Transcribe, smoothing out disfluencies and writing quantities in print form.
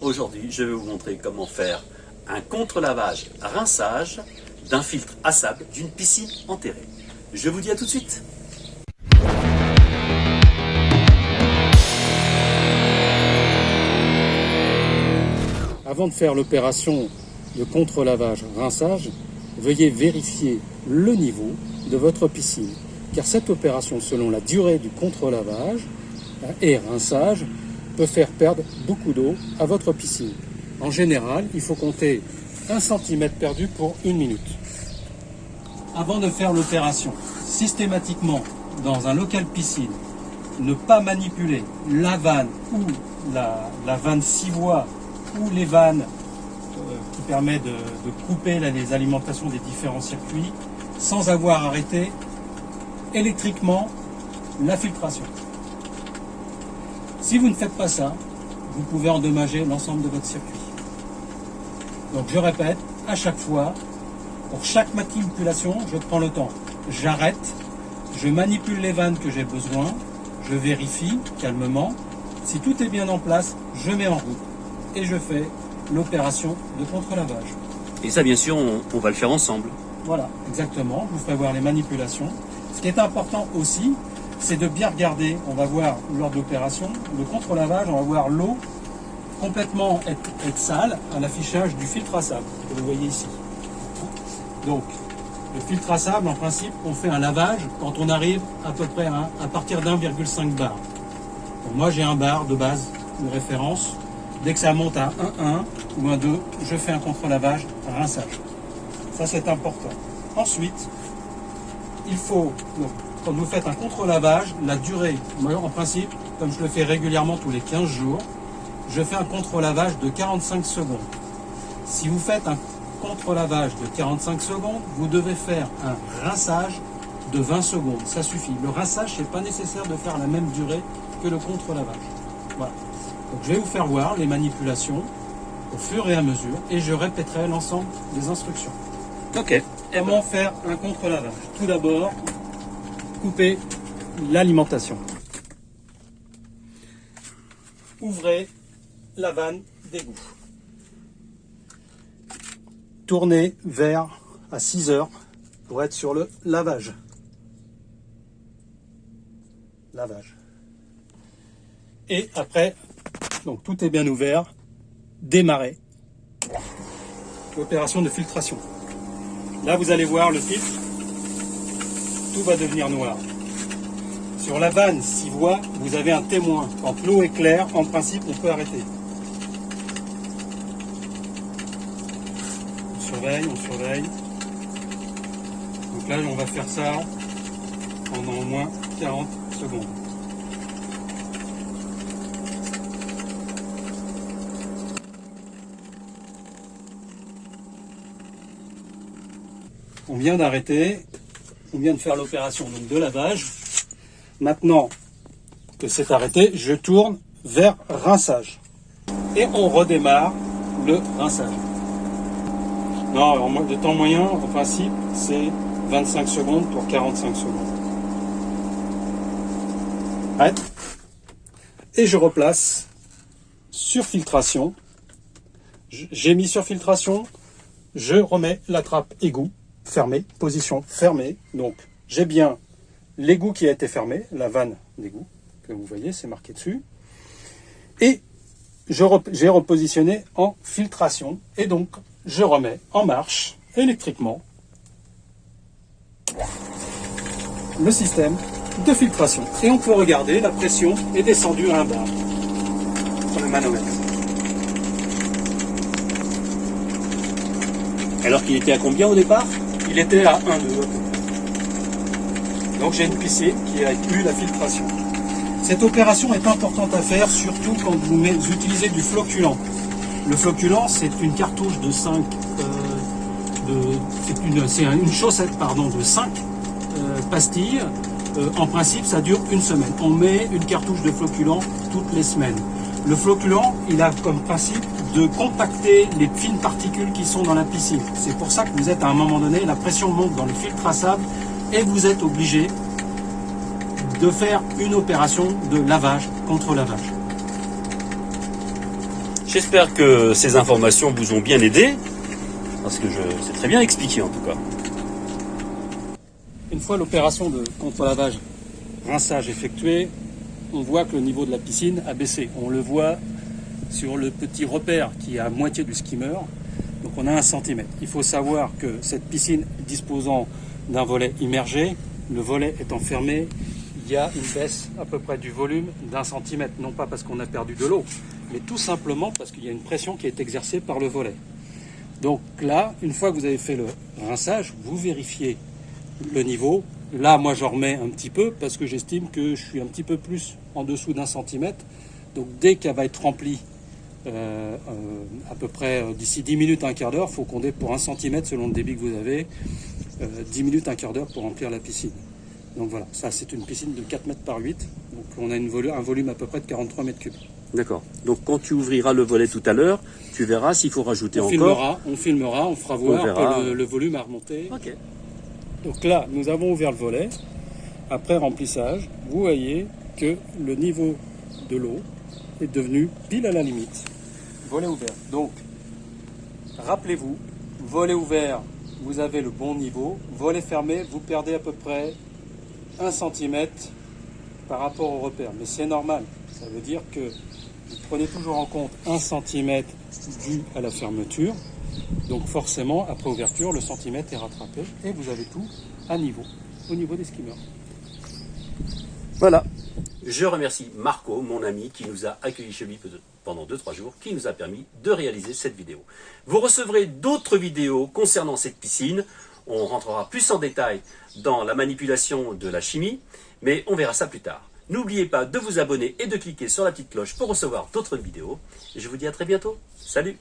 Aujourd'hui, je vais vous montrer comment faire un contre-lavage rinçage d'un filtre à sable d'une piscine enterrée. Je vous dis à tout de suite. Avant de faire l'opération de contre-lavage rinçage, veuillez vérifier le niveau de votre piscine, car cette opération, selon la durée du contre-lavage et rinçage, peut faire perdre beaucoup d'eau à votre piscine. En général, il faut compter 1 cm perdu pour 1 minute. Avant de faire l'opération, systématiquement dans un local piscine, ne pas manipuler la vanne ou la vanne 6 voies ou les vannes qui permettent de couper les alimentations des différents circuits sans avoir arrêté électriquement la filtration. Si vous ne faites pas ça, vous pouvez endommager l'ensemble de votre circuit. Donc je répète, à chaque fois, pour chaque manipulation, je prends le temps. J'arrête, je manipule les vannes que j'ai besoin, je vérifie calmement. Si tout est bien en place, je mets en route et je fais l'opération de contre-lavage. Et ça, bien sûr, on va le faire ensemble. Voilà, exactement. Je vous ferai voir les manipulations. Ce qui est important aussi, c'est de bien regarder. On va voir lors de l'opération, le contre-lavage, on va voir l'eau complètement être sale à l'affichage du filtre à sable que vous voyez ici. Donc, le filtre à sable, en principe, on fait un lavage quand on arrive à peu près à partir d'1,5 bar. Donc, moi, j'ai un bar de base, de référence. Dès que ça monte à 1,1 ou 1,2, je fais un contre-lavage, un rinçage. Ça, c'est important. Ensuite, il faut, donc, quand vous faites un contre-lavage, la durée, moi, en principe, comme je le fais régulièrement tous les 15 jours, je fais un contre-lavage de 45 secondes. Si vous faites un contre-lavage de 45 secondes, vous devez faire un rinçage de 20 secondes. Ça suffit. Le rinçage, ce n'est pas nécessaire de faire la même durée que le contre-lavage. Voilà. Donc, je vais vous faire voir les manipulations au fur et à mesure et je répéterai l'ensemble des instructions. Ok. Comment faire un contre-lavage? Tout d'abord, couper l'alimentation. Ouvrez la vanne d'égout. Tournez vers à 6 heures pour être sur le lavage. Et après, donc tout est bien ouvert, démarrez l'opération de filtration. Là, vous allez voir le filtre, tout va devenir noir. Sur la vanne 6 voies, vous avez un témoin. Quand l'eau est claire, en principe, on peut arrêter. On surveille. Donc là, on va faire ça pendant au moins 40 secondes. On vient d'arrêter, on vient de faire l'opération de lavage. Maintenant que c'est arrêté, je tourne vers rinçage. Et on redémarre le rinçage. Non, de temps moyen, en principe, c'est 25 secondes pour 45 secondes. Arrête. Et je replace sur filtration. J'ai mis sur filtration, je remets la trappe égout fermée, position fermée. Donc j'ai bien l'égout qui a été fermé, la vanne d'égout, que vous voyez, c'est marqué dessus. Et j'ai repositionné en filtration. Et donc, je remets en marche, électriquement, le système de filtration. Et on peut regarder, la pression est descendue à 1 bar sur le manomètre. Alors qu'il était à combien au départ? Il était à 1,2. Donc j'ai une piscine qui a eu la filtration. Cette opération est importante à faire, surtout quand vous utilisez du flocculant. Le flocculant, c'est une cartouche de 5, c'est une chaussette de 5 pastilles. En principe, ça dure 1 semaine. On met une cartouche de flocculant toutes les semaines. Le flocculant, il a comme principe de compacter les fines particules qui sont dans la piscine. C'est pour ça que vous êtes à un moment donné, la pression monte dans le filtre à sable et vous êtes obligé de faire une opération de lavage contre lavage. J'espère que ces informations vous ont bien aidé, parce que c'est très bien expliqué en tout cas. Une fois l'opération de contre-lavage, rinçage effectuée, on voit que le niveau de la piscine a baissé. On le voit sur le petit repère qui est à moitié du skimmer, donc on a 1 cm. Il faut savoir que cette piscine disposant d'un volet immergé, le volet étant fermé, il y a une baisse à peu près du volume d'1 cm, non pas parce qu'on a perdu de l'eau, mais tout simplement parce qu'il y a une pression qui est exercée par le volet. Donc là, une fois que vous avez fait le rinçage, vous vérifiez le niveau. Là, moi, j'en remets un petit peu parce que j'estime que je suis un petit peu plus en dessous d'1 cm. Donc dès qu'elle va être remplie, à peu près d'ici 10 minutes, un quart d'heure, il faut compter pour 1 cm selon le débit que vous avez, 10 minutes, un quart d'heure pour remplir la piscine. Donc voilà, ça c'est une piscine de 4 mètres par 8, donc on a un volume à peu près de 43 mètres cubes. D'accord. Donc quand tu ouvriras le volet tout à l'heure, tu verras s'il faut rajouter encore. On filmera, on fera voir que le volume a remonté. Ok. Donc là, nous avons ouvert le volet. Après remplissage, vous voyez que le niveau de l'eau est devenu pile à la limite. Volet ouvert. Donc, rappelez-vous, volet ouvert, vous avez le bon niveau. Volet fermé, vous perdez à peu près 1 cm par rapport au repère. Mais c'est normal. Ça veut dire que vous prenez toujours en compte 1 cm dû à la fermeture. Donc forcément, après ouverture, le centimètre est rattrapé et vous avez tout à niveau, au niveau des skimmers. Voilà. Je remercie Marco, mon ami, qui nous a accueillis chez lui pendant 2-3 jours, qui nous a permis de réaliser cette vidéo. Vous recevrez d'autres vidéos concernant cette piscine. On rentrera plus en détail dans la manipulation de la chimie, mais on verra ça plus tard. N'oubliez pas de vous abonner et de cliquer sur la petite cloche pour recevoir d'autres vidéos. Et je vous dis à très bientôt. Salut!